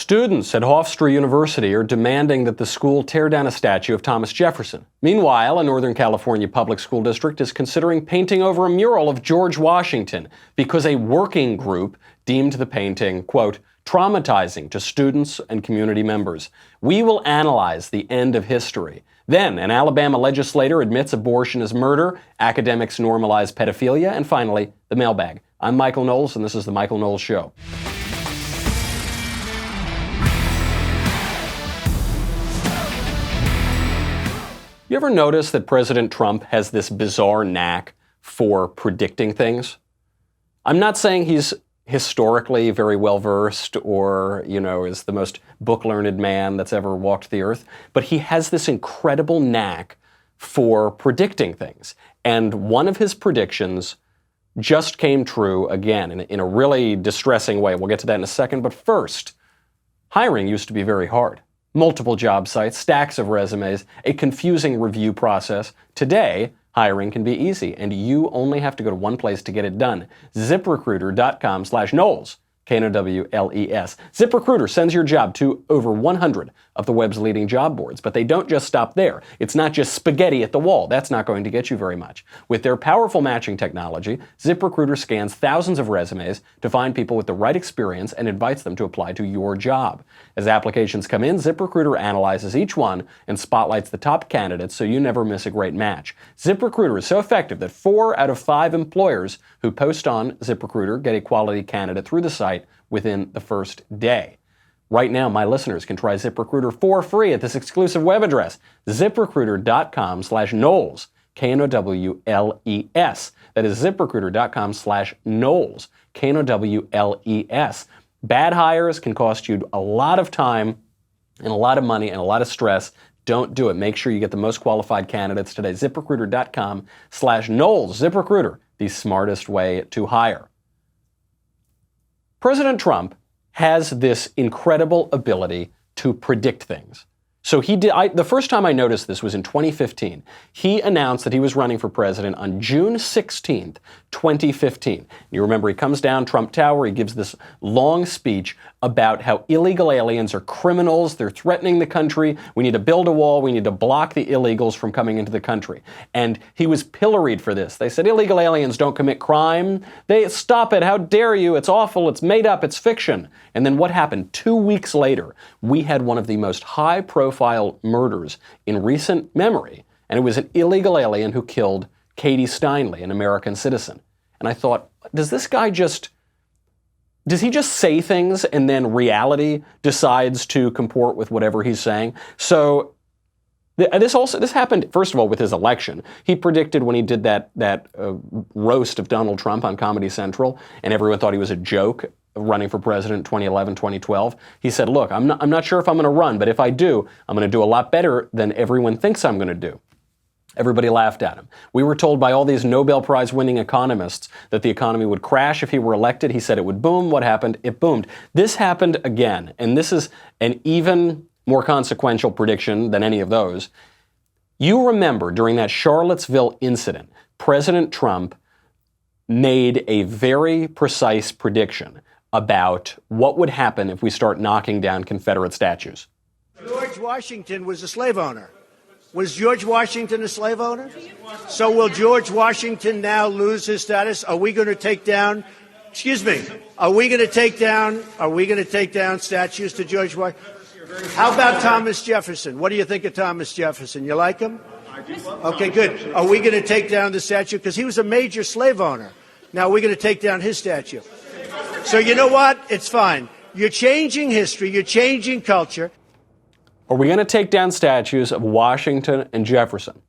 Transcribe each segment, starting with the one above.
Students at Hofstra University are demanding that the school tear down a statue of Thomas Jefferson. Meanwhile, a Northern California public school district is considering painting over a mural of George Washington because a working group deemed the painting, quote, traumatizing to students and community members. We will analyze the end of history. Then, an Alabama legislator admits abortion is murder, academics normalize pedophilia, and finally, the mailbag. I'm Michael Knowles, and this is The Michael Knowles Show. You ever notice that President Trump has this bizarre knack for predicting things? I'm not saying he's historically very well-versed or, is the most book-learned man that's ever walked the earth, but he has this incredible knack for predicting things. And one of his predictions just came true again in a really distressing way. We'll get to that in a second, but first, hiring used to be very hard. Multiple job sites, stacks of resumes, a confusing review process. Today, hiring can be easy, and you only have to go to one place to get it done. ZipRecruiter.com/Knowles, Knowles. ZipRecruiter sends your job to over 100 of the web's leading job boards, but they don't just stop there. It's not just spaghetti at the wall. That's not going to get you very much. With their powerful matching technology, ZipRecruiter scans thousands of resumes to find people with the right experience and invites them to apply to your job. As applications come in, ZipRecruiter analyzes each one and spotlights the top candidates so you never miss a great match. ZipRecruiter is so effective that 4 out of 5 employers who post on ZipRecruiter get a quality candidate through the site within the first day. Right now, my listeners can try ZipRecruiter for free at this exclusive web address, ZipRecruiter.com/Knowles, Knowles. That is ZipRecruiter.com/Knowles, Knowles. Bad hires can cost you a lot of time and a lot of money and a lot of stress. Don't do it. Make sure you get the most qualified candidates today. ZipRecruiter.com/Knowles. ZipRecruiter, the smartest way to hire. President Trump has this incredible ability to predict things. So the first time I noticed this was in 2015. He announced that he was running for president on June 16th, 2015. You remember he comes down Trump Tower, he gives this long speech about how illegal aliens are criminals, they're threatening the country, we need to build a wall, we need to block the illegals from coming into the country. And he was pilloried for this. They said illegal aliens don't commit crime. Stop it, how dare you, it's awful, it's made up, it's fiction. And then what happened? 2 weeks later, we had one of the most high-profile murders in recent memory, and it was an illegal alien who killed Katie Steinle, an American citizen. And I thought, does he just say things and then reality decides to comport with whatever he's saying? So this happened, first of all, with his election. He predicted when he did that roast of Donald Trump on Comedy Central, and everyone thought he was a joke, running for president in 2011, 2012. He said, look, I'm not sure if I'm going to run, but if I do, I'm going to do a lot better than everyone thinks I'm going to do. Everybody laughed at him. We were told by all these Nobel Prize winning economists that the economy would crash if he were elected. He said it would boom. What happened? It boomed. This happened again, and this is an even more consequential prediction than any of those. You remember during that Charlottesville incident, President Trump made a very precise prediction about what would happen if we start knocking down Confederate statues. George Washington was a slave owner. Was George Washington a slave owner? So will George Washington now lose his status? Are we going to take down, are we going to take down statues to George Washington? How about Thomas Jefferson? What do you think of Thomas Jefferson? You like him? Okay, good. Are we going to take down the statue? Because he was a major slave owner. Now we're going to take down his statue. So you know what? It's fine. You're changing history. You're changing culture. Are we going to take down statues of Washington and Jefferson?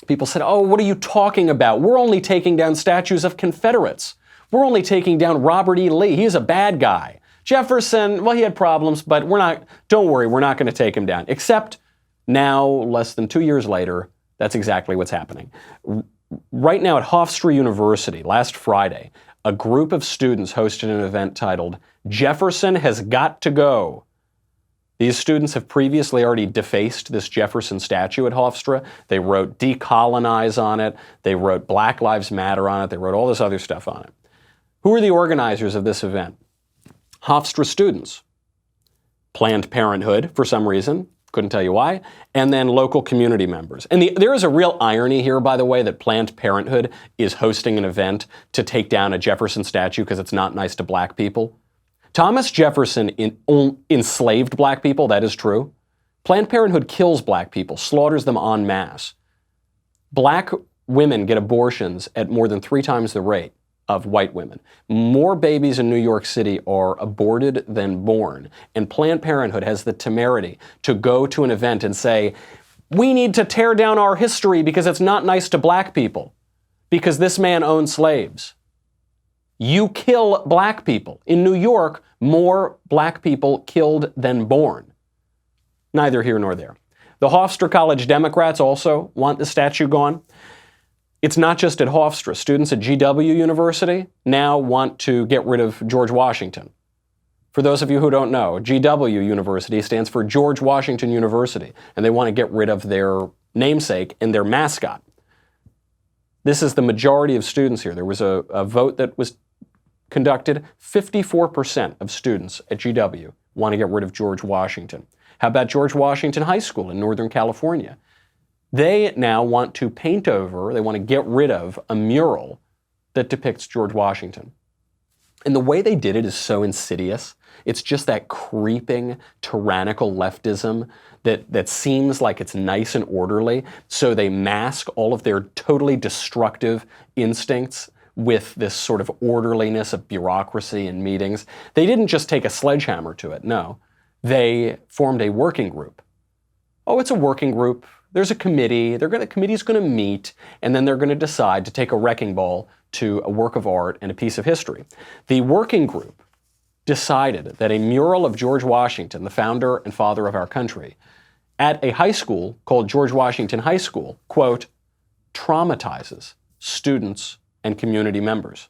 People said, oh, what are you talking about? We're only taking down statues of Confederates. We're only taking down Robert E. Lee. He's a bad guy. Jefferson, well, he had problems, but don't worry, we're not going to take him down. Except now, less than 2 years later, that's exactly what's happening. Right now at Hofstra University, last Friday, a group of students hosted an event titled, Jefferson Has Got to Go. These students have previously already defaced this Jefferson statue at Hofstra. They wrote decolonize on it. They wrote Black Lives Matter on it. They wrote all this other stuff on it. Who are the organizers of this event? Hofstra students. Planned Parenthood, for some reason, couldn't tell you why, and then local community members. And there is a real irony here, by the way, that Planned Parenthood is hosting an event to take down a Jefferson statue because it's not nice to black people. Thomas Jefferson enslaved black people, that is true. Planned Parenthood kills black people, slaughters them en masse. Black women get abortions at more than 3 times the rate of white women. More babies in New York City are aborted than born. And Planned Parenthood has the temerity to go to an event and say, we need to tear down our history because it's not nice to black people, because this man owned slaves. You kill black people. In New York, more black people killed than born. Neither here nor there. The Hofstra College Democrats also want the statue gone. It's not just at Hofstra. Students at GW University now want to get rid of George Washington. For those of you who don't know, GW University stands for George Washington University, and they want to get rid of their namesake and their mascot. This is the majority of students here. There was a vote that was conducted. 54% of students at GW want to get rid of George Washington. How about George Washington High School in Northern California? They now want to paint over, they want to get rid of a mural that depicts George Washington. And the way they did it is so insidious. It's just that creeping, tyrannical leftism that seems like it's nice and orderly. So they mask all of their totally destructive instincts with this sort of orderliness of bureaucracy and meetings. They didn't just take a sledgehammer to it, no. They formed a working group. Oh, it's a working group. There's a committee. The committee's going to meet, and then they're going to decide to take a wrecking ball to a work of art and a piece of history. The working group decided that a mural of George Washington, the founder and father of our country, at a high school called George Washington High School, quote, traumatizes students and community members.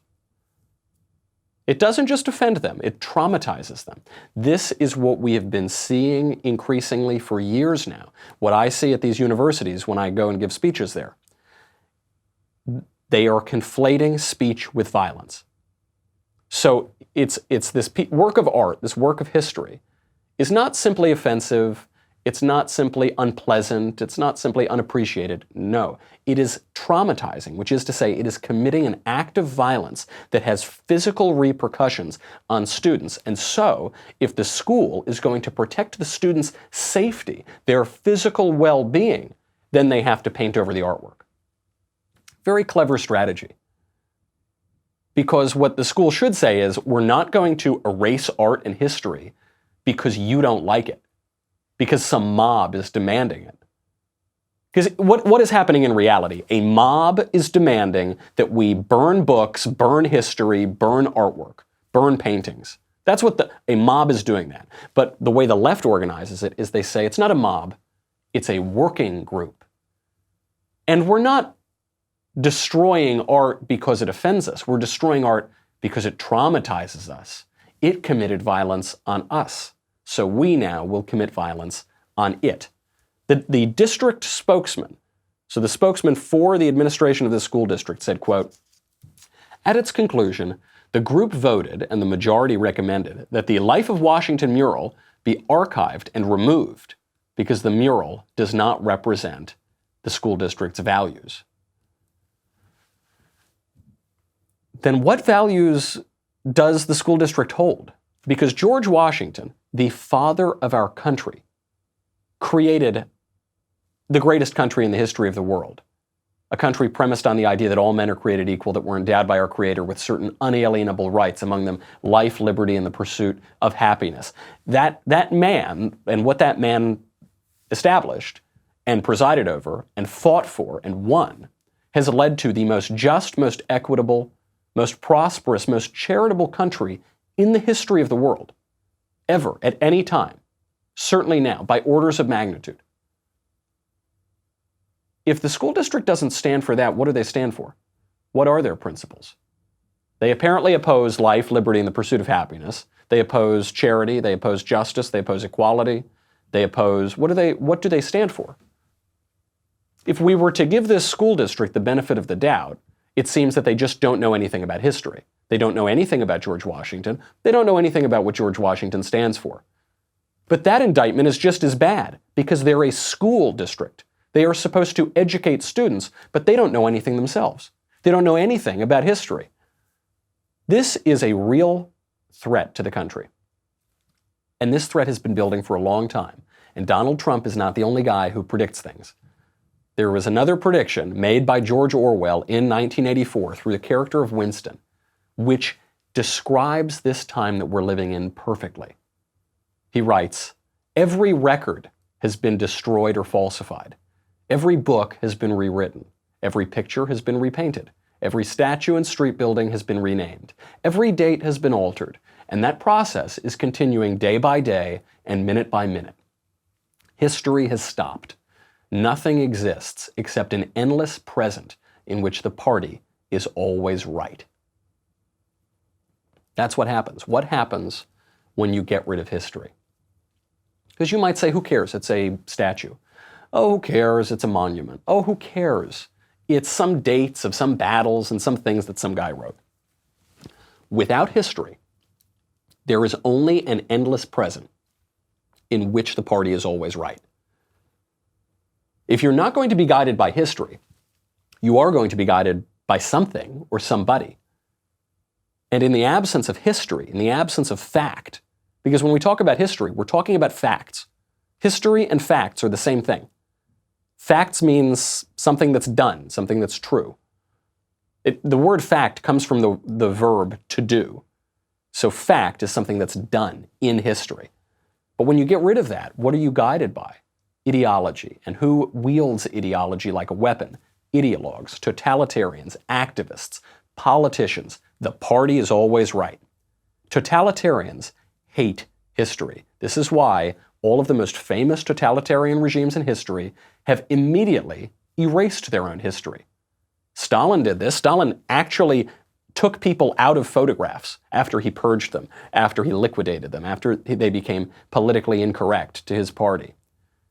It doesn't just offend them, it traumatizes them. This is what we have been seeing increasingly for years now. What I see at these universities when I go and give speeches there. They are conflating speech with violence. So it's this work of art, this work of history, is not simply offensive, it's not simply unpleasant, it's not simply unappreciated. No, it is traumatizing, which is to say it is committing an act of violence that has physical repercussions on students. And so, if the school is going to protect the students' safety, their physical well-being, then they have to paint over the artwork. Very clever strategy. Because what the school should say is, we're not going to erase art and history because you don't like it, because some mob is demanding it. Because what is happening in reality? A mob is demanding that we burn books, burn history, burn artwork, burn paintings. That's what a mob is doing that. But the way the left organizes it is they say it's not a mob, it's a working group. And we're not destroying art because it offends us. We're destroying art because it traumatizes us. It committed violence on us. So we now will commit violence on it. The district spokesman, so the spokesman for the administration of the school district said, quote, at its conclusion, the group voted and the majority recommended that the Life of Washington mural be archived and removed because the mural does not represent the school district's values. Then what values does the school district hold? Because George Washington, the father of our country, created the greatest country in the history of the world. A country premised on the idea that all men are created equal, that we're endowed by our Creator with certain unalienable rights, among them life, liberty, and the pursuit of happiness. That man, and what that man established and presided over and fought for and won, has led to the most just, most equitable, most prosperous, most charitable country in the history of the world, ever, at any time, certainly now, by orders of magnitude. If the school district doesn't stand for that, what do they stand for? What are their principles? They apparently oppose life, liberty, and the pursuit of happiness. They oppose charity, they oppose justice, they oppose equality, they oppose, what do they stand for? If we were to give this school district the benefit of the doubt, it seems that they just don't know anything about history. They don't know anything about George Washington. They don't know anything about what George Washington stands for. But that indictment is just as bad because they're a school district. They are supposed to educate students, but they don't know anything themselves. They don't know anything about history. This is a real threat to the country. And this threat has been building for a long time. And Donald Trump is not the only guy who predicts things. There was another prediction made by George Orwell in 1984 through the character of Winston, which describes this time that we're living in perfectly. He writes, "Every record has been destroyed or falsified. Every book has been rewritten. Every picture has been repainted. Every statue and street building has been renamed. Every date has been altered. And that process is continuing day by day and minute by minute. History has stopped. Nothing exists except an endless present in which the party is always right." That's what happens. What happens when you get rid of history? Because you might say, who cares? It's a statue. Oh, who cares? It's a monument. Oh, who cares? It's some dates of some battles and some things that some guy wrote. Without history, there is only an endless present in which the party is always right. If you're not going to be guided by history, you are going to be guided by something or somebody. And in the absence of history, in the absence of fact, because when we talk about history, we're talking about facts. History and facts are the same thing. Facts means something that's done, something that's true. The word fact comes from the verb to do. So fact is something that's done in history. But when you get rid of that, what are you guided by? Ideology. And who wields ideology like a weapon? Ideologues, totalitarians, activists, politicians. The party is always right. Totalitarians hate history. This is why all of the most famous totalitarian regimes in history have immediately erased their own history. Stalin did this. Stalin actually took people out of photographs after he purged them, after he liquidated them, after they became politically incorrect to his party.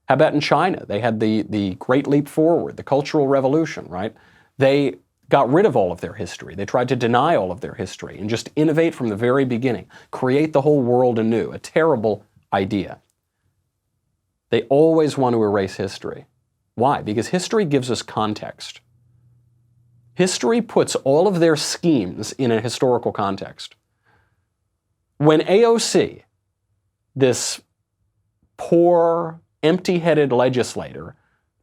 How about in China? They had the Great Leap Forward, the Cultural Revolution, right? They got rid of all of their history. They tried to deny all of their history and just innovate from the very beginning, create the whole world anew, a terrible idea. They always want to erase history. Why? Because history gives us context. History puts all of their schemes in a historical context. When AOC, this poor, empty-headed legislator,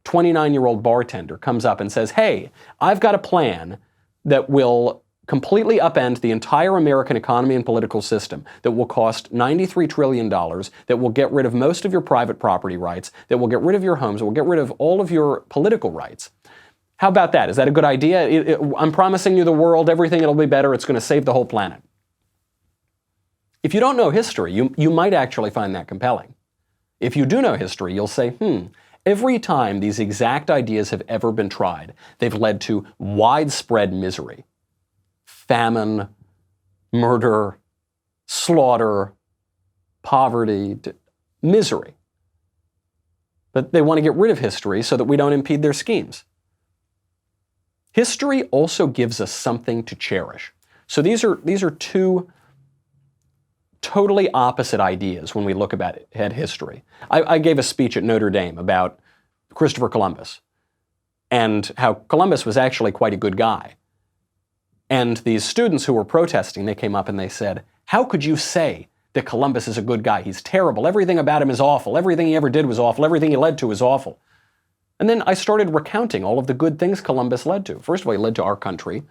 29-year-old bartender, comes up and says, "Hey, I've got a plan that will completely upend the entire American economy and political system, that will cost $93 trillion, that will get rid of most of your private property rights, that will get rid of your homes, that will get rid of all of your political rights. How about that? Is that a good idea? I'm promising you the world, everything, it'll be better, it's going to save the whole planet." If you don't know history, you might actually find that compelling. If you do know history, you'll say, every time these exact ideas have ever been tried, they've led to widespread misery. Famine, murder, slaughter, poverty, misery. But they want to get rid of history so that we don't impede their schemes. History also gives us something to cherish. So these are two totally opposite ideas when we look at history. I gave a speech at Notre Dame about Christopher Columbus and how Columbus was actually quite a good guy. And these students who were protesting, they came up and they said, "How could you say that Columbus is a good guy? He's terrible. Everything about him is awful. Everything he ever did was awful. Everything he led to was awful." And then I started recounting all of the good things Columbus led to. First of all, he led to our country.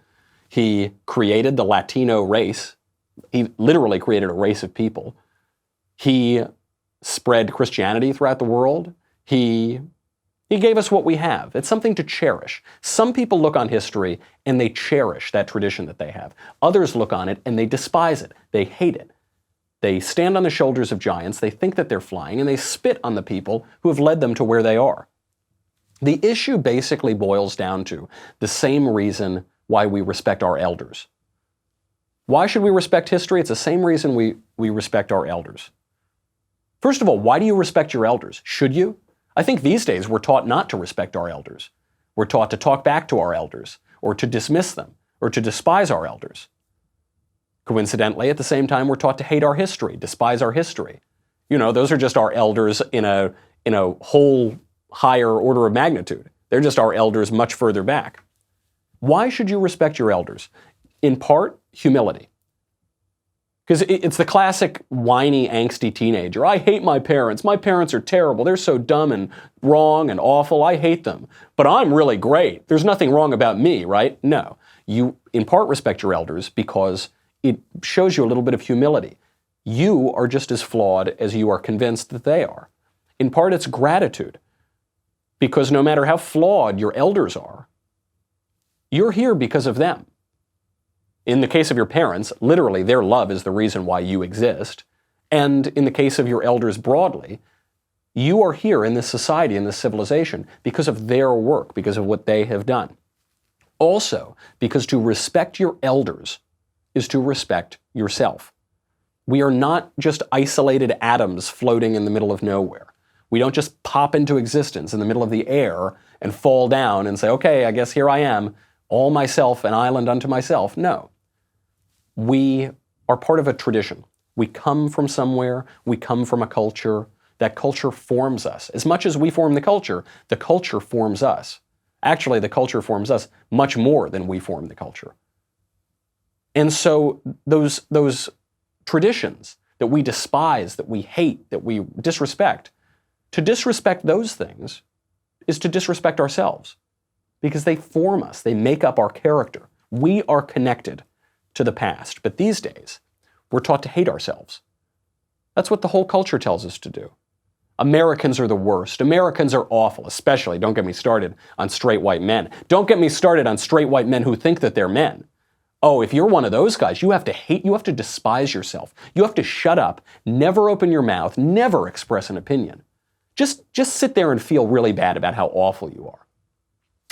He created the Latino race. He literally created a race of people. He spread Christianity throughout the world. He gave us what we have. It's something to cherish. Some people look on history and they cherish that tradition that they have. Others look on it and they despise it. They hate it. They stand on the shoulders of giants. They think that they're flying and they spit on the people who have led them to where they are. The issue basically boils down to the same reason why we respect our elders. Why should we respect history? It's the same reason we respect our elders. First of all, why do you respect your elders? Should you? I think these days we're taught not to respect our elders. We're taught to talk back to our elders, or to dismiss them, or to despise our elders. Coincidentally, at the same time, we're taught to hate our history, despise our history, You know, those are just our elders in a whole higher order of magnitude. They're just our elders much further back. Why should you respect your elders? In part, humility. Because it's the classic whiny, angsty teenager. I hate my parents. My parents are terrible. They're so dumb and wrong and awful. I hate them. But I'm really great. There's nothing wrong about me, right? No. You, in part, respect your elders because it shows you a little bit of humility. You are just as flawed as you are convinced that they are. In part, it's gratitude. Because no matter how flawed your elders are, you're here because of them. In the case of your parents, literally their love is the reason why you exist. And in the case of your elders broadly, you are here in this society, in this civilization, because of their work, because of what they have done. Also, because to respect your elders is to respect yourself. We are not just isolated atoms floating in the middle of nowhere. We don't just pop into existence in the middle of the air and fall down and say, okay, I guess here I am, all myself, an island unto myself. No. We are part of a tradition. We come from somewhere. We come from a culture. That culture forms us. As much as we form the culture forms us. Actually, the culture forms us much more than we form the culture. And so those traditions that we despise, that we hate, that we disrespect, to disrespect those things is to disrespect ourselves because they form us. They make up our character. We are connected to the past. But these days, we're taught to hate ourselves. That's what the whole culture tells us to do. Americans are the worst. Americans are awful, especially, don't get me started on straight white men. Don't get me started on straight white men who think that they're men. Oh, if you're one of those guys, you have to hate, you have to despise yourself. You have to shut up, never open your mouth, never express an opinion. Just sit there and feel really bad about how awful you are.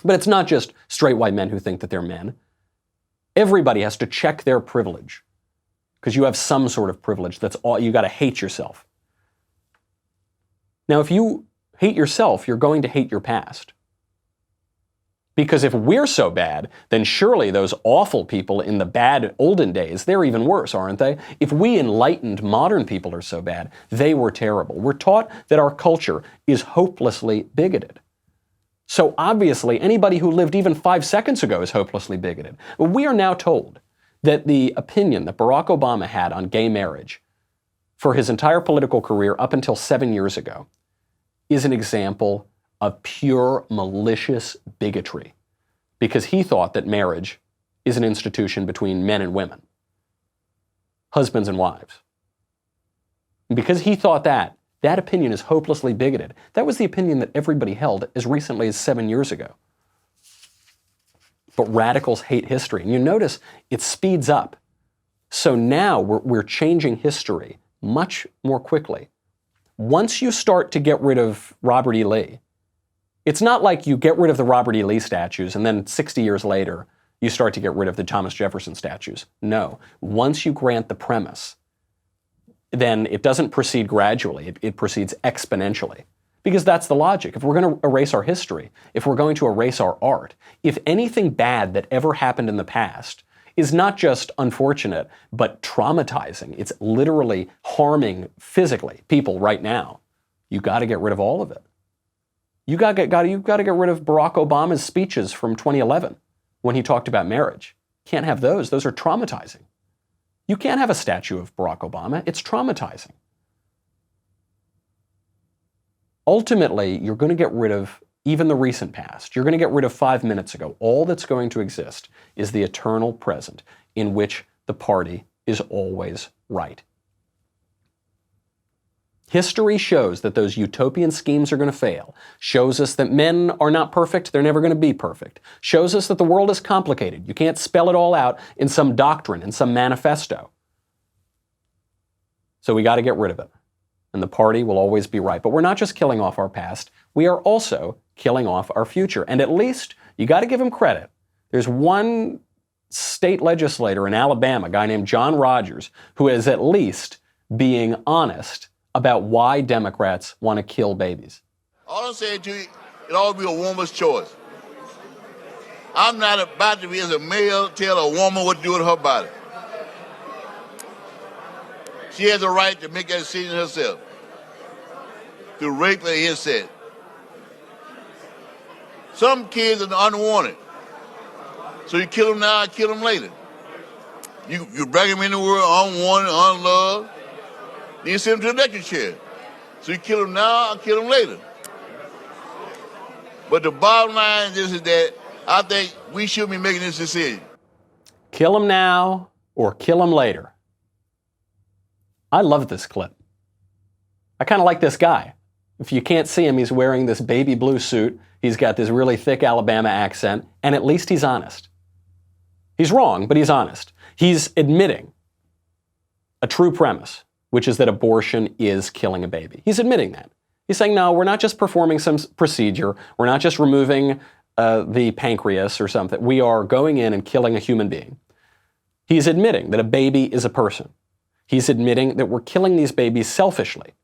But it's not just straight white men who think that they're men. Everybody has to check their privilege because you have some sort of privilege. That's all. You got to hate yourself. Now, if you hate yourself, you're going to hate your past. Because if we're so bad, then surely those awful people in the bad olden days, they're even worse, aren't they? If we enlightened modern people are so bad, they were terrible. We're taught that our culture is hopelessly bigoted. So obviously, anybody who lived even 5 seconds ago is hopelessly bigoted. But we are now told that the opinion that Barack Obama had on gay marriage for his entire political career up until 7 years ago is an example of pure malicious bigotry because he thought that marriage is an institution between men and women, husbands and wives. And because he thought that opinion is hopelessly bigoted. That was the opinion that everybody held as recently as 7 years ago. But radicals hate history. And you notice it speeds up. So now we're changing history much more quickly. Once you start to get rid of Robert E. Lee, it's not like you get rid of the Robert E. Lee statues and then 60 years later you start to get rid of the Thomas Jefferson statues. No. Once you grant the premise, then it doesn't proceed gradually. It proceeds exponentially. Because that's the logic. If we're going to erase our history, if we're going to erase our art, if anything bad that ever happened in the past is not just unfortunate, but traumatizing, it's literally harming physically people right now, you got to get rid of all of it. You got to get rid of Barack Obama's speeches from 2011 when he talked about marriage. Can't have those. Those are traumatizing. You can't have a statue of Barack Obama. It's traumatizing. Ultimately, you're going to get rid of even the recent past. You're going to get rid of 5 minutes ago. All that's going to exist is the eternal present in which the party is always right. History shows that those utopian schemes are going to fail. Shows us that men are not perfect. They're never going to be perfect. Shows us that the world is complicated. You can't spell it all out in some doctrine, in some manifesto. So we got to get rid of it. And the party will always be right. But we're not just killing off our past. We are also killing off our future. And at least, you got to give him credit. There's one state legislator in Alabama, a guy named John Rogers, who is at least being honest about why Democrats want to kill babies. All I'm saying to you, it ought to be a woman's choice. I'm not about to be, as a male, tell a woman what to do with her body. She has a right to make that decision herself. through rape and incest. Some kids are unwanted. So you kill them now, kill them later. You bring them in the world unwanted, unloved. Then you send them to the electric chair. So you kill them now, kill them later. But the bottom line is that I think we should be making this decision. Kill them now or kill them later. I love this clip. I kind of like this guy. If you can't see him, he's wearing this baby blue suit. He's got this really thick Alabama accent, and at least he's honest. He's wrong, but he's honest. He's admitting a true premise, which is that abortion is killing a baby. He's admitting that. He's saying, no, we're not just performing some procedure. We're not just removing the pancreas or something. We are going in and killing a human being. He's admitting that a baby is a person. He's admitting that we're killing these babies selfishly.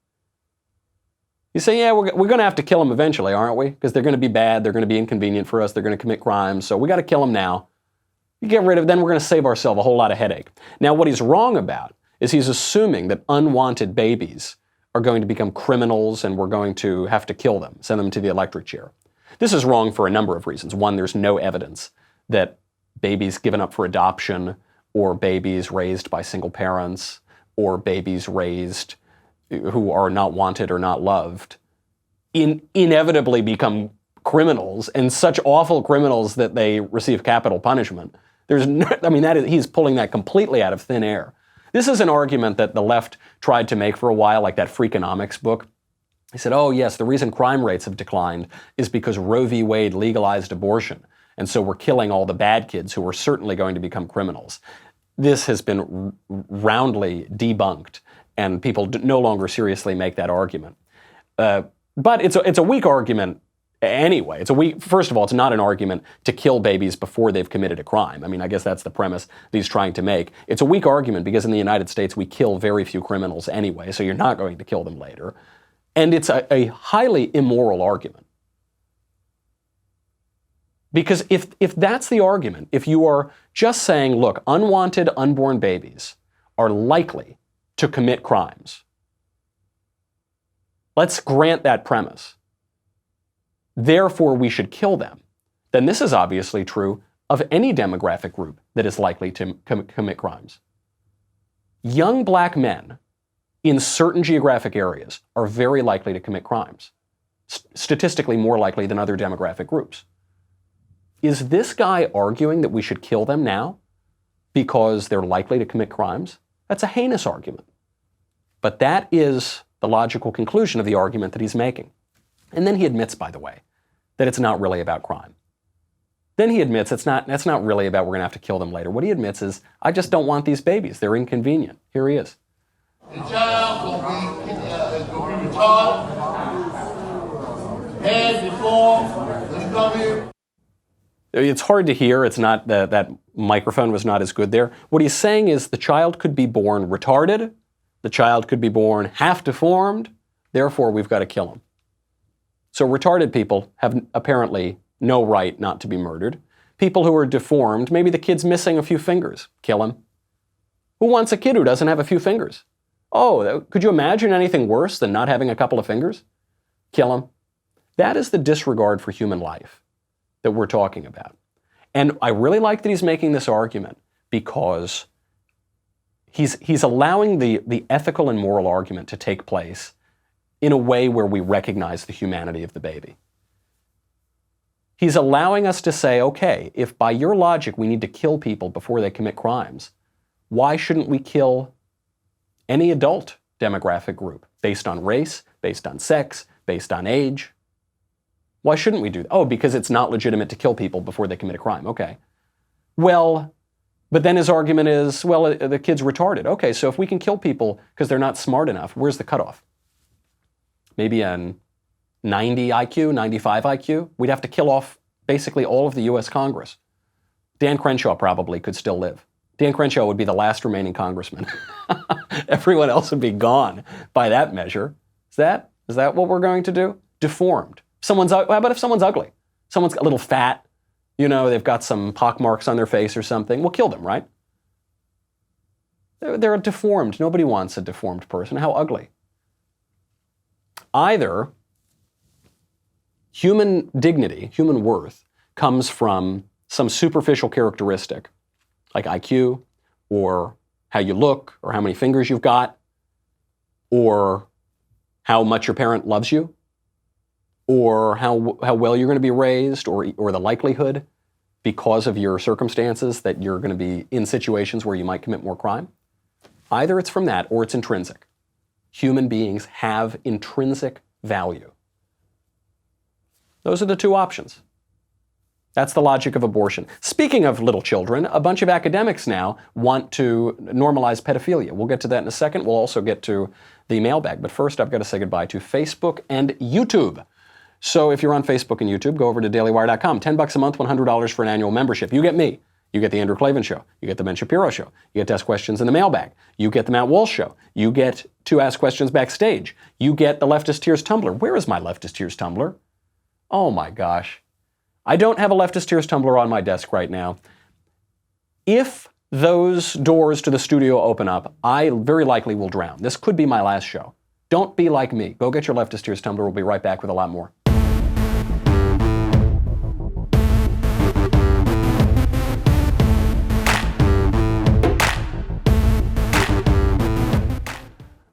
You say, yeah, we're going to have to kill them eventually, aren't we? Because they're going to be bad, they're going to be inconvenient for us, they're going to commit crimes, so we got to kill them now. You get rid of them, we're going to save ourselves a whole lot of headache. Now, what he's wrong about is he's assuming that unwanted babies are going to become criminals and we're going to have to kill them, send them to the electric chair. This is wrong for a number of reasons. One, there's no evidence that babies given up for adoption or babies raised by single parents or babies raised who are not wanted or not loved inevitably become criminals, and such awful criminals that they receive capital punishment. There's no, he's pulling that completely out of thin air. This is an argument that the left tried to make for a while, like that Freakonomics book. He said, oh yes, the reason crime rates have declined is because Roe v. Wade legalized abortion, and so we're killing all the bad kids who are certainly going to become criminals. This has been roundly debunked, and people no longer seriously make that argument. But it's a weak argument anyway. First of all, it's not an argument to kill babies before they've committed a crime. I guess that's the premise that he's trying to make. It's a weak argument because in the United States we kill very few criminals anyway, so you're not going to kill them later. And it's a highly immoral argument. Because if that's the argument, if you are just saying, look, unwanted unborn babies are likely to commit crimes, let's grant that premise, therefore we should kill them, then this is obviously true of any demographic group that is likely to commit crimes. Young black men in certain geographic areas are very likely to commit crimes, statistically more likely than other demographic groups. Is this guy arguing that we should kill them now because they're likely to commit crimes? That's a heinous argument. But that is the logical conclusion of the argument that he's making. And then he admits, by the way, that it's not really about crime. Then he admits that's not really about we're going to have to kill them later. What he admits is, I just don't want these babies. They're inconvenient. Here he is. The child going to be retarded, had deformed, when you come here. It's hard to hear. It's not that microphone was not as good there. What he's saying is the child could be born retarded, the child could be born half deformed, therefore we've got to kill him. So retarded people have apparently no right not to be murdered. People who are deformed, maybe the kid's missing a few fingers, kill him. Who wants a kid who doesn't have a few fingers? Oh, could you imagine anything worse than not having a couple of fingers? Kill him. That is the disregard for human life that we're talking about. And I really like that he's making this argument because he's allowing the ethical and moral argument to take place in a way where we recognize the humanity of the baby. He's allowing us to say, okay, if by your logic we need to kill people before they commit crimes, why shouldn't we kill any adult demographic group based on race, based on sex, based on age? Why shouldn't we do that? Oh, because it's not legitimate to kill people before they commit a crime. Okay. Well, but then his argument is, well, the kid's retarded. Okay, so if we can kill people because they're not smart enough, where's the cutoff? Maybe a 90 IQ, 95 IQ? We'd have to kill off basically all of the U.S. Congress. Dan Crenshaw probably could still live. Dan Crenshaw would be the last remaining congressman. Everyone else would be gone by that measure. Is that what we're going to do? Deformed. How about if someone's ugly? Someone's a little fat, they've got some pockmarks on their face or something. We'll kill them, right? They're deformed. Nobody wants a deformed person. How ugly. Either human dignity, human worth, comes from some superficial characteristic, like IQ, or how you look, or how many fingers you've got, or how much your parent loves you, or how well you're going to be raised, or the likelihood, because of your circumstances, that you're going to be in situations where you might commit more crime. Either it's from that, or it's intrinsic. Human beings have intrinsic value. Those are the two options. That's the logic of abortion. Speaking of little children, a bunch of academics now want to normalize pedophilia. We'll get to that in a second. We'll also get to the mailbag. But first, I've got to say goodbye to Facebook and YouTube. So if you're on Facebook and YouTube, go over to dailywire.com. $10 a month, $100 for an annual membership. You get me. You get the Andrew Klavan Show. You get the Ben Shapiro Show. You get to ask questions in the mailbag. You get the Matt Walsh Show. You get to ask questions backstage. You get the Leftist Tears Tumblr. Where is my Leftist Tears Tumblr? Oh my gosh. I don't have a Leftist Tears Tumblr on my desk right now. If those doors to the studio open up, I very likely will drown. This could be my last show. Don't be like me. Go get your Leftist Tears Tumblr. We'll be right back with a lot more.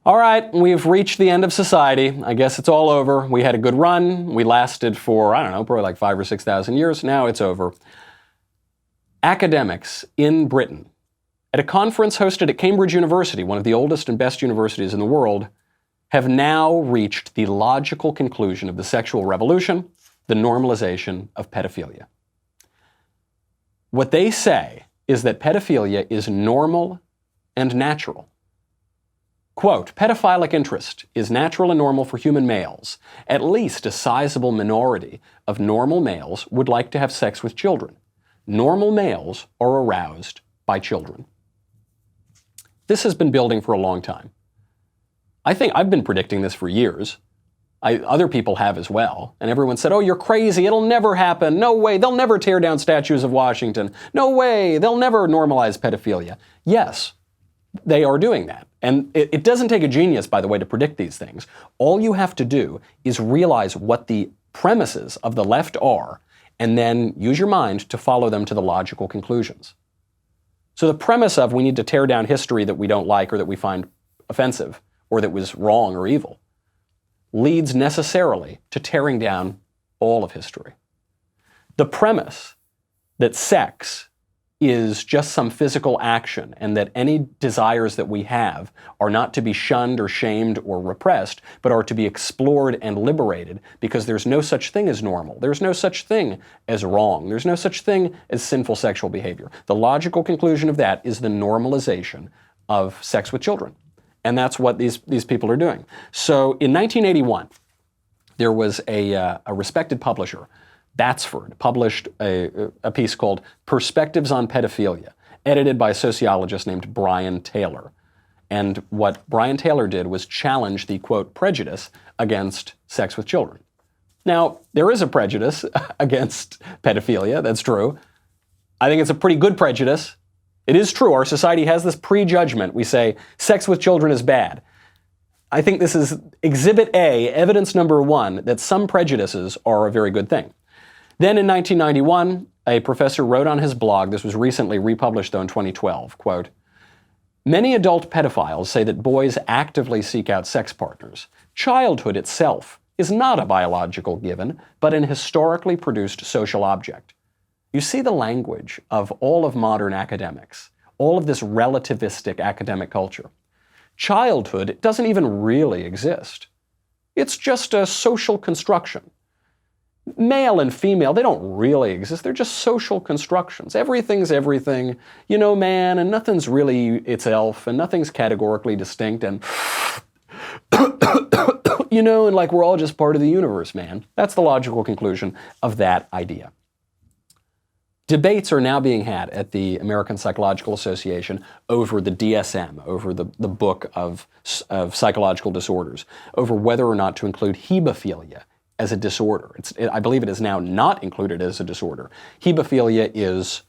All right, we've reached the end of society. I guess it's all over. We had a good run. We lasted for, I don't know, probably like 5,000 or 6,000 years. Now it's over. Academics in Britain, at a conference hosted at Cambridge University, one of the oldest and best universities in the world, have now reached the logical conclusion of the sexual revolution, the normalization of pedophilia. What they say is that pedophilia is normal and natural. Quote, pedophilic interest is natural and normal for human males. At least a sizable minority of normal males would like to have sex with children. Normal males are aroused by children. This has been building for a long time. I think I've been predicting this for years. Other people have as well. And everyone said, oh, you're crazy. It'll never happen. No way. They'll never tear down statues of Washington. No way. They'll never normalize pedophilia. Yes, they are doing that. And it doesn't take a genius, by the way, to predict these things. All you have to do is realize what the premises of the left are, and then use your mind to follow them to the logical conclusions. So the premise of we need to tear down history that we don't like or that we find offensive or that was wrong or evil leads necessarily to tearing down all of history. The premise that sex is just some physical action and that any desires that we have are not to be shunned or shamed or repressed, but are to be explored and liberated because there's no such thing as normal. There's no such thing as wrong. There's no such thing as sinful sexual behavior. The logical conclusion of that is the normalization of sex with children. And that's what these people are doing. So in 1981, there was a respected publisher, Batsford, published a piece called Perspectives on Pedophilia, edited by a sociologist named Brian Taylor. And what Brian Taylor did was challenge the, quote, prejudice against sex with children. Now, there is a prejudice against pedophilia, that's true. I think it's a pretty good prejudice. It is true, our society has this prejudgment. We say sex with children is bad. I think this is Exhibit A, evidence number one, that some prejudices are a very good thing. Then in 1991, a professor wrote on his blog, this was recently republished though in 2012, quote, many adult pedophiles say that boys actively seek out sex partners. Childhood itself is not a biological given, but an historically produced social object. You see the language of all of modern academics, all of this relativistic academic culture. Childhood doesn't even really exist. It's just a social construction. Male and female, they don't really exist. They're just social constructions. Everything's everything, you know, man, and nothing's really itself, and nothing's categorically distinct, and you know, and like we're all just part of the universe, man. That's the logical conclusion of that idea. Debates are now being had at the American Psychological Association over the DSM, over the book of psychological disorders, over whether or not to include hebephilia as a disorder. I believe it is now not included as a disorder. Hebephilia is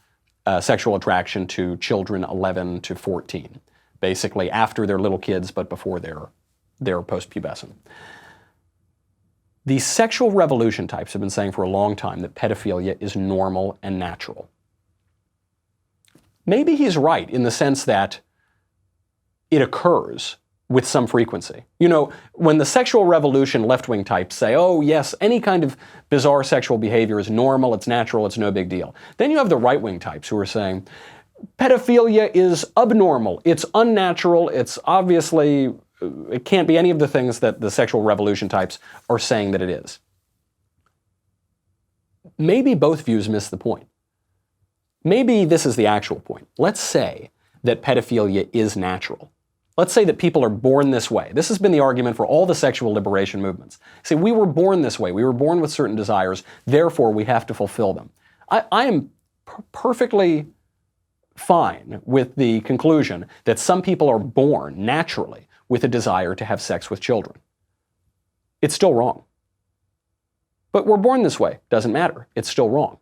sexual attraction to children 11 to 14, basically after they're little kids but before they're post-pubescent. The sexual revolution types have been saying for a long time that pedophilia is normal and natural. Maybe he's right in the sense that it occurs with some frequency. You know, when the sexual revolution left-wing types say, oh yes, any kind of bizarre sexual behavior is normal, it's natural, it's no big deal. Then you have the right-wing types who are saying, pedophilia is abnormal, it's unnatural, it's obviously, it can't be any of the things that the sexual revolution types are saying that it is. Maybe both views miss the point. Maybe this is the actual point. Let's say that pedophilia is natural. Let's say that people are born this way. This has been the argument for all the sexual liberation movements. Say, we were born this way. We were born with certain desires. Therefore, we have to fulfill them. I am perfectly fine with the conclusion that some people are born naturally with a desire to have sex with children. It's still wrong. But we're born this way. Doesn't matter. It's still wrong.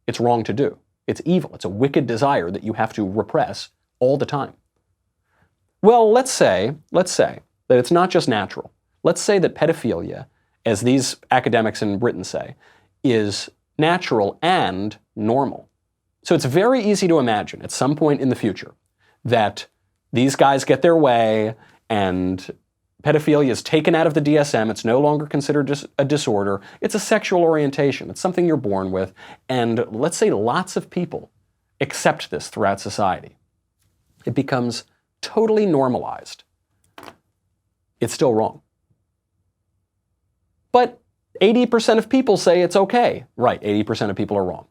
It's wrong to do. It's evil. It's a wicked desire that you have to repress all the time. Well, let's say that it's not just natural. Let's say that pedophilia, as these academics in Britain say, is natural and normal. So it's very easy to imagine at some point in the future that these guys get their way and pedophilia is taken out of the DSM. It's no longer considered a disorder. It's a sexual orientation. It's something you're born with. And let's say lots of people accept this throughout society. It becomes totally normalized. It's still wrong. But 80% of people say it's okay. Right, 80% of people are wrong.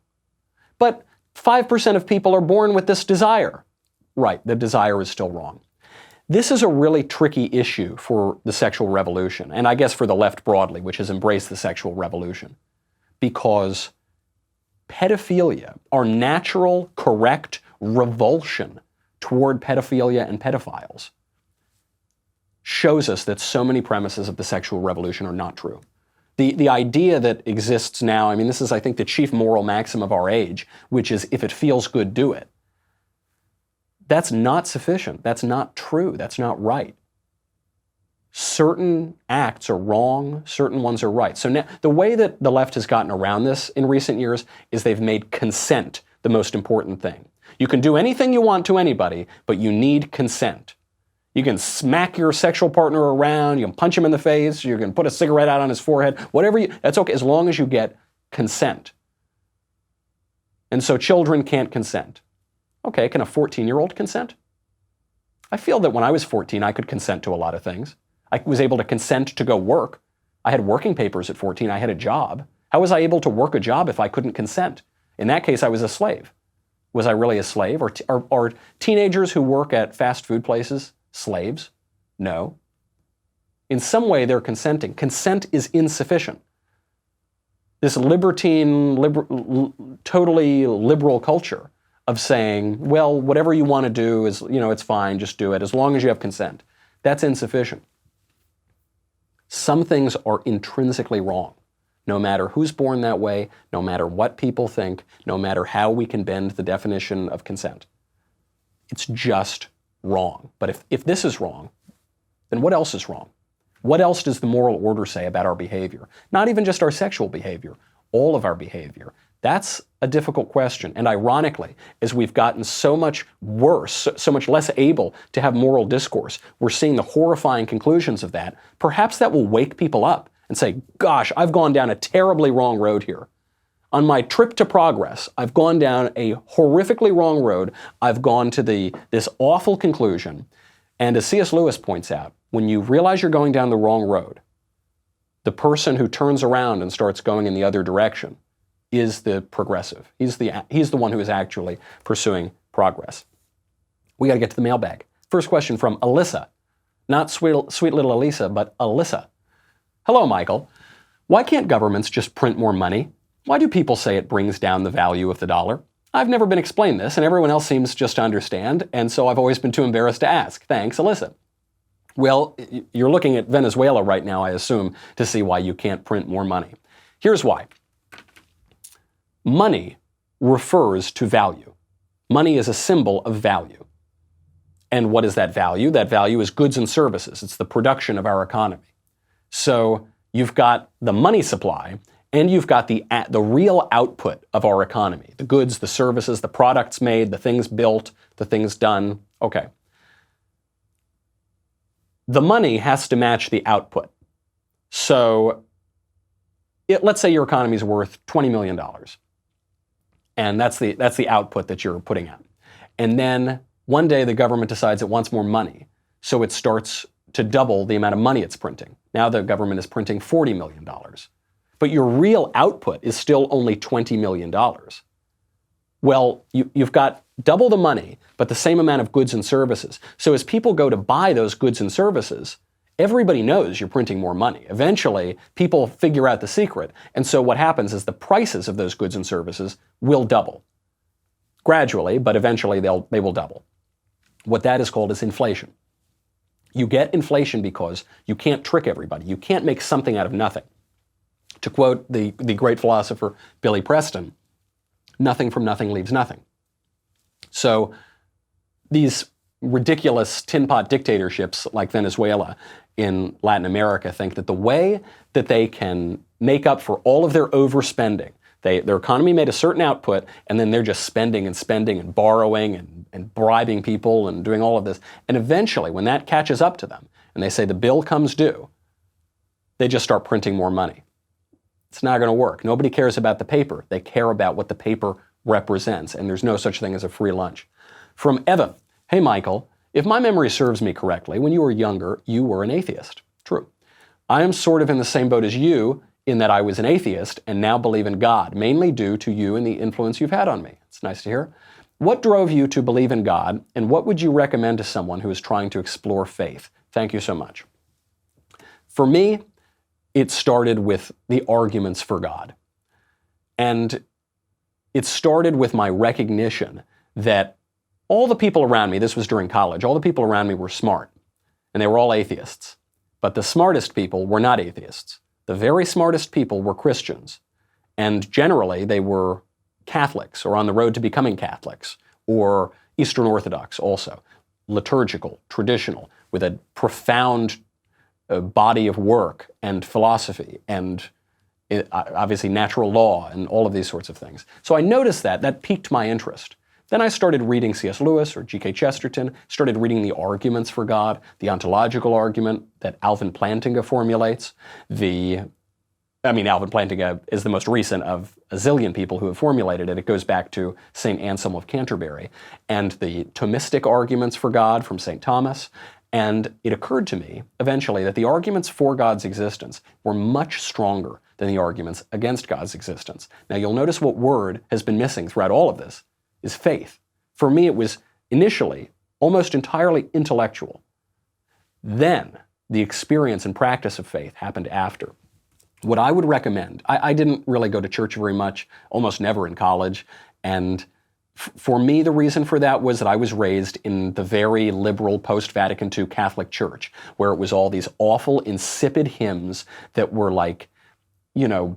But 5% of people are born with this desire. Right, the desire is still wrong. This is a really tricky issue for the sexual revolution, and I guess for the left broadly, which has embraced the sexual revolution, because pedophilia, our natural, correct revulsion toward pedophilia and pedophiles, shows us that so many premises of the sexual revolution are not true. The idea that exists now, I mean, this is, I think, the chief moral maxim of our age, which is, if it feels good, do it. That's not sufficient. That's not true. That's not right. Certain acts are wrong, certain ones are right. So now, the way that the left has gotten around this in recent years is they've made consent the most important thing. You can do anything you want to anybody, but you need consent. You can smack your sexual partner around, you can punch him in the face, you can put a cigarette out on his forehead, whatever that's okay, as long as you get consent. And so children can't consent. Okay, can a 14-year-old consent? I feel that when I was 14, I could consent to a lot of things. I was able to consent to go work. I had working papers at 14, I had a job. How was I able to work a job if I couldn't consent? In that case, I was a slave. Was I really a slave? Are teenagers who work at fast food places slaves? No. In some way, they're consenting. Consent is insufficient. This libertine, totally liberal culture of saying, well, whatever you want to do is, it's fine, just do it, as long as you have consent. That's insufficient. Some things are intrinsically wrong, no matter who's born that way, no matter what people think, no matter how we can bend the definition of consent. It's just wrong. But if this is wrong, then what else is wrong? What else does the moral order say about our behavior? Not even just our sexual behavior, all of our behavior. That's a difficult question. And ironically, as we've gotten so much worse, so much less able to have moral discourse, we're seeing the horrifying conclusions of that. Perhaps that will wake people up and say, gosh, I've gone down a terribly wrong road here. On my trip to progress, I've gone down a horrifically wrong road. I've gone to this awful conclusion. And as C.S. Lewis points out, when you realize you're going down the wrong road, the person who turns around and starts going in the other direction is the progressive. He's the one who is actually pursuing progress. We got to get to the mailbag. First question from Alyssa. Not sweet little Elisa, but Alyssa. Hello, Michael. Why can't governments just print more money? Why do people say it brings down the value of the dollar? I've never been explained this, and everyone else seems just to understand, and so I've always been too embarrassed to ask. Thanks, Alyssa. Well, you're looking at Venezuela right now, I assume, to see why you can't print more money. Here's why. Money refers to value. Money is a symbol of value. And what is that value? That value is goods and services. It's the production of our economy. So You've got the money supply, and you've got the real output of our economy. The goods, the services, the products made, the things built, the things done. Okay. The money has to match the output. So let's say your economy is worth $20 million. And that's the output that you're putting out. And then one day the government decides it wants more money. So it starts to double the amount of money it's printing. Now the government is printing $40 million. But your real output is still only $20 million. Well, you've got double the money, but the same amount of goods and services. So as people go to buy those goods and services, everybody knows you're printing more money. Eventually, people figure out the secret. And so what happens is the prices of those goods and services will double. Gradually, but eventually they will double. What that is called is inflation. You get inflation because you can't trick everybody. You can't make something out of nothing. To quote the great philosopher Billy Preston, nothing from nothing leaves nothing. So these ridiculous tin pot dictatorships like Venezuela in Latin America think that the way that they can make up for all of their overspending, their economy made a certain output, and then they're just spending and borrowing and bribing people and doing all of this. And eventually, when that catches up to them, and they say the bill comes due, they just start printing more money. It's not going to work. Nobody cares about the paper. They care about what the paper represents, and there's no such thing as a free lunch. From Evan, hey Michael, if my memory serves me correctly, when you were younger, you were an atheist. True. I am sort of in the same boat as you in that I was an atheist and now believe in God, mainly due to you and the influence you've had on me. It's nice to hear. What drove you to believe in God, and what would you recommend to someone who is trying to explore faith? Thank you so much. For me, it started with the arguments for God. And it started with my recognition that all the people around me, this was during college, all the people around me were smart, and they were all atheists. But the smartest people were not atheists. The very smartest people were Christians. And generally, they were Catholics, or on the road to becoming Catholics, or Eastern Orthodox also, liturgical, traditional, with a profound body of work and philosophy and obviously natural law and all of these sorts of things. So I noticed that piqued my interest. Then I started reading C.S. Lewis or G.K. Chesterton, started reading the arguments for God, the ontological argument that Alvin Plantinga formulates. Alvin Plantinga is the most recent of a zillion people who have formulated it. It goes back to St. Anselm of Canterbury, and the Thomistic arguments for God from St. Thomas. And it occurred to me eventually that the arguments for God's existence were much stronger than the arguments against God's existence. Now you'll notice what word has been missing throughout all of this is faith. For me, it was initially almost entirely intellectual. Then the experience and practice of faith happened after. What I would recommend, I didn't really go to church very much, almost never in college, and for me, the reason for that was that I was raised in the very liberal post-Vatican II Catholic Church, where it was all these awful, insipid hymns that were like,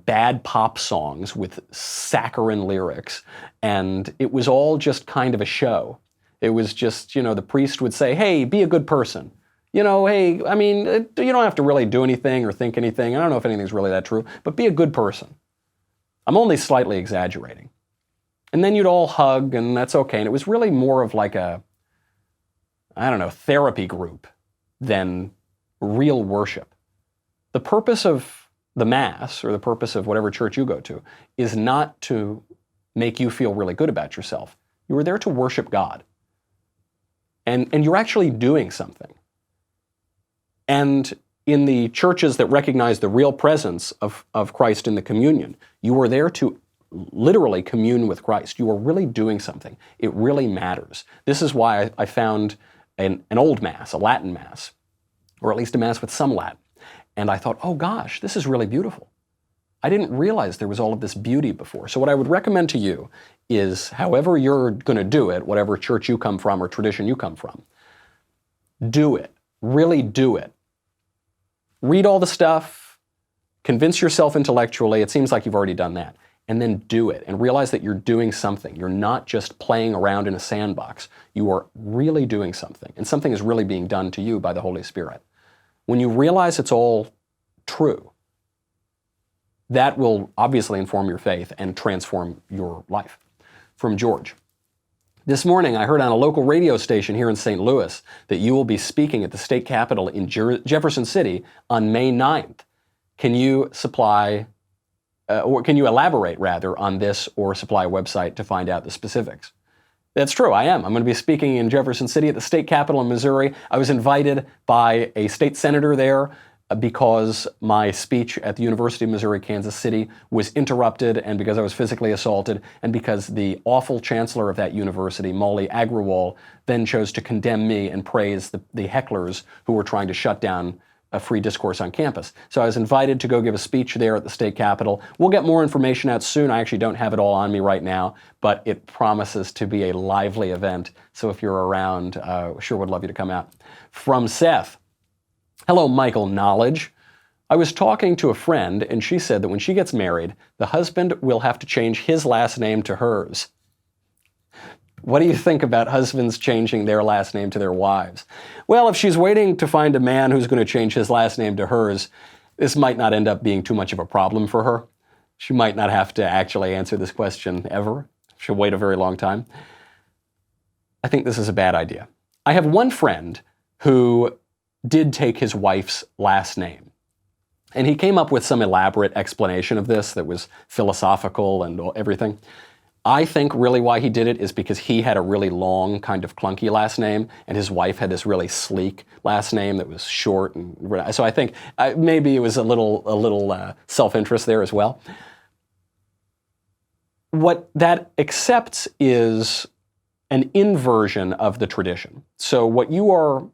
bad pop songs with saccharine lyrics. And it was all just kind of a show. It was just, the priest would say, hey, be a good person. You don't have to really do anything or think anything. I don't know if anything's really that true, but be a good person. I'm only slightly exaggerating. And then you'd all hug, and that's okay. And it was really more of like a, therapy group than real worship. The purpose of the Mass, or the purpose of whatever church you go to, is not to make you feel really good about yourself. You were there to worship God. And you're actually doing something. And in the churches that recognize the real presence of Christ in the communion, you were there to literally commune with Christ. You are really doing something. It really matters. This is why I found an old Mass, a Latin Mass, or at least a Mass with some Latin. And I thought, oh gosh, this is really beautiful. I didn't realize there was all of this beauty before. So what I would recommend to you is, however you're going to do it, whatever church you come from or tradition you come from, do it. Really do it. Read all the stuff, convince yourself intellectually. It seems like you've already done that. And then do it and realize that you're doing something. You're not just playing around in a sandbox. You are really doing something, and something is really being done to you by the Holy Spirit. When you realize it's all true, that will obviously inform your faith and transform your life. From George. This morning, I heard on a local radio station here in St. Louis that you will be speaking at the state capitol in Jefferson City on May 9th. Can you elaborate rather on this or supply a website to find out the specifics? That's true, I am. I'm going to be speaking in Jefferson City at the state capitol in Missouri. I was invited by a state senator there because my speech at the University of Missouri, Kansas City was interrupted, and because I was physically assaulted, and because the awful chancellor of that university, Molly Agrawal, then chose to condemn me and praise the hecklers who were trying to shut down a free discourse on campus. So I was invited to go give a speech there at the state capitol. We'll get more information out soon. I actually don't have it all on me right now, but it promises to be a lively event. So if you're around, sure would love you to come out. From Seth. Hello, Michael Knowledge. I was talking to a friend, and she said that when she gets married, the husband will have to change his last name to hers. What do you think about husbands changing their last name to their wives? Well, if she's waiting to find a man who's going to change his last name to hers, this might not end up being too much of a problem for her. She might not have to actually answer this question ever. She'll wait a very long time. I think this is a bad idea. I have one friend who did take his wife's last name. And he came up with some elaborate explanation of this that was philosophical and everything. I think really why he did it is because he had a really long, kind of clunky last name, and his wife had this really sleek last name that was short. And so I think maybe it was a little self-interest there as well. What that accepts is an inversion of the tradition. So what you are,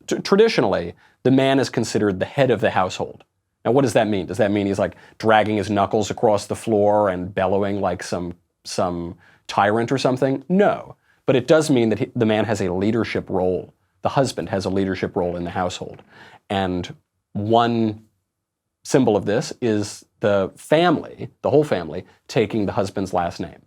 traditionally, the man is considered the head of the household. Now, what does that mean? Does that mean he's like dragging his knuckles across the floor and bellowing like some tyrant or something? No. But it does mean that the man has a leadership role. The husband has a leadership role in the household. And one symbol of this is the family, the whole family, taking the husband's last name.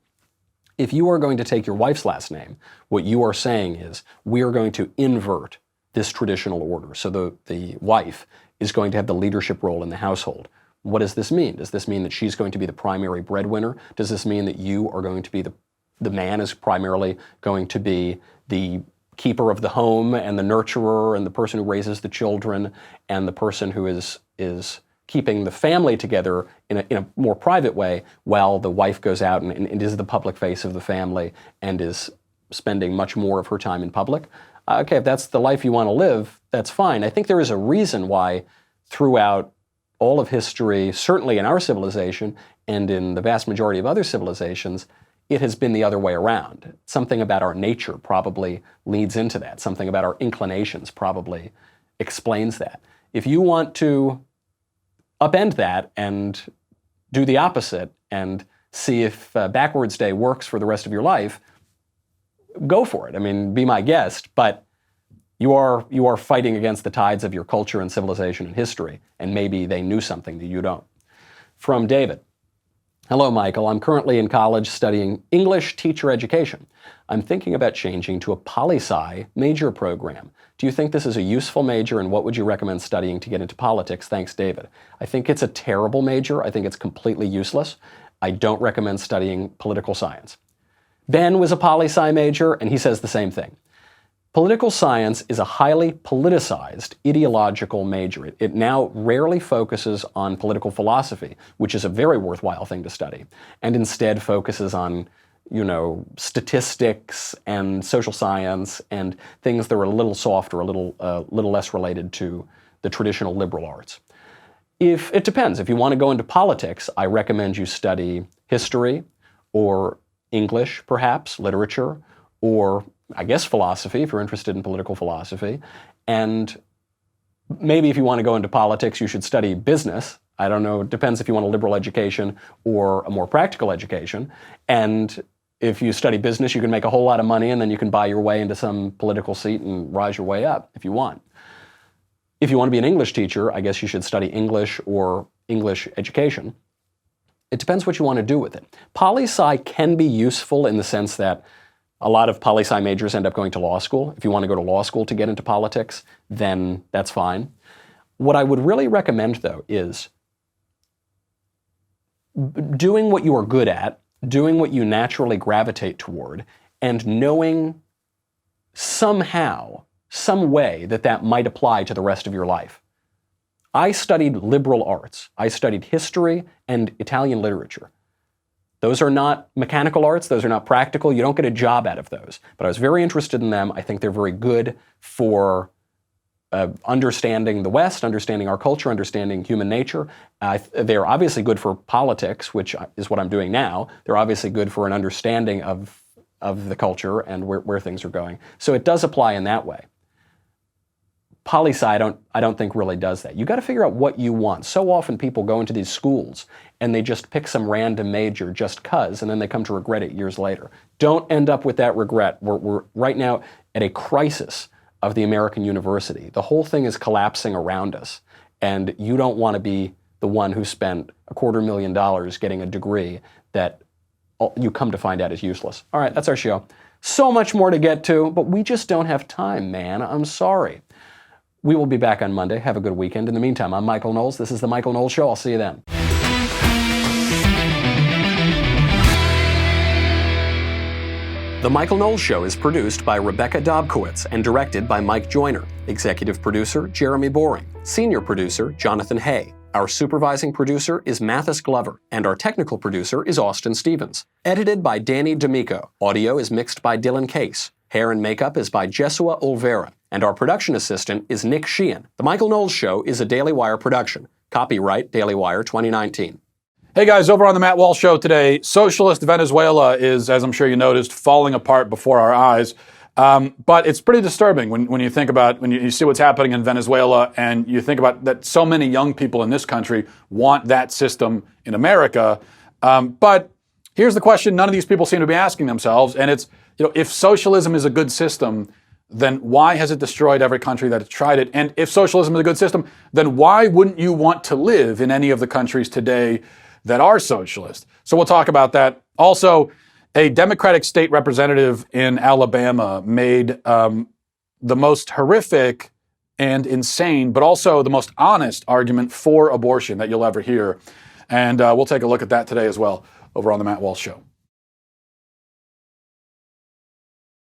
If you are going to take your wife's last name, what you are saying is, we are going to invert this traditional order. So the wife is going to have the leadership role in the household. What does this mean? Does this mean that she's going to be the primary breadwinner? Does this mean that you are going to be the man is primarily going to be the keeper of the home and the nurturer and the person who raises the children and the person who is keeping the family together in a more private way while the wife goes out and is the public face of the family and is spending much more of her time in public? Okay, if that's the life you want to live, that's fine. I think there is a reason why throughout all of history, certainly in our civilization and in the vast majority of other civilizations, it has been the other way around. Something about our nature probably leads into that. Something about our inclinations probably explains that. If you want to upend that and do the opposite and see if backwards day works for the rest of your life, go for it. I mean, be my guest, but you are fighting against the tides of your culture and civilization and history, and maybe they knew something that you don't. From David. Hello, Michael. I'm currently in college studying English teacher education. I'm thinking about changing to a poli-sci major program. Do you think this is a useful major, and what would you recommend studying to get into politics? Thanks, David. I think it's a terrible major. I think it's completely useless. I don't recommend studying political science. Ben was a poli-sci major, and he says the same thing. Political science is a highly politicized ideological major. It now rarely focuses on political philosophy, which is a very worthwhile thing to study, and instead focuses on, statistics and social science and things that are a little softer, a little less related to the traditional liberal arts. If it depends. If you want to go into politics, I recommend you study history or English, perhaps, literature, or I guess philosophy, if you're interested in political philosophy. And maybe if you want to go into politics, you should study business. I don't know, it depends if you want a liberal education or a more practical education. And if you study business, you can make a whole lot of money, and then you can buy your way into some political seat and rise your way up if you want. If you want to be an English teacher, I guess you should study English or English education. It depends what you want to do with it. Poli-sci can be useful in the sense that a lot of poli-sci majors end up going to law school. If you want to go to law school to get into politics, then that's fine. What I would really recommend, though, is doing what you are good at, doing what you naturally gravitate toward, and knowing somehow, some way that might apply to the rest of your life. I studied liberal arts. I studied history and Italian literature. Those are not mechanical arts. Those are not practical. You don't get a job out of those. But I was very interested in them. I think they're very good for understanding the West, understanding our culture, understanding human nature. They're obviously good for politics, which is what I'm doing now. They're obviously good for an understanding of the culture and where things are going. So it does apply in that way. Poli-sci, I don't think really does that. You got to figure out what you want. So often people go into these schools and they just pick some random major just 'cause, and then they come to regret it years later. Don't end up with that regret. We're right now at a crisis of the American university. The whole thing is collapsing around us, and you don't want to be the one who spent $250,000 getting a degree that you come to find out is useless. All right, that's our show. So much more to get to, but we just don't have time, man. I'm sorry. We will be back on Monday. Have a good weekend. In the meantime, I'm Michael Knowles. This is The Michael Knowles Show. I'll see you then. The Michael Knowles Show is produced by Rebecca Dobkowitz and directed by Mike Joyner. Executive producer, Jeremy Boring. Senior producer, Jonathan Hay. Our supervising producer is Mathis Glover, and our technical producer is Austin Stevens. Edited by Danny D'Amico. Audio is mixed by Dylan Case. Hair and makeup is by Jesua Olvera, and our production assistant is Nick Sheehan. The Michael Knowles Show is a Daily Wire production. Copyright Daily Wire 2019. Hey guys, over on the Matt Walsh Show today, socialist Venezuela is, as I'm sure you noticed, falling apart before our eyes. But it's pretty disturbing when you think about, when you see what's happening in Venezuela, and you think about that so many young people in this country want that system in America. But here's the question none of these people seem to be asking themselves, and it's, if socialism is a good system, then why has it destroyed every country that has tried it? And if socialism is a good system, then why wouldn't you want to live in any of the countries today that are socialist? So we'll talk about that. Also, a Democratic state representative in Alabama made the most horrific and insane, but also the most honest argument for abortion that you'll ever hear. And we'll take a look at that today as well over on the Matt Walsh Show.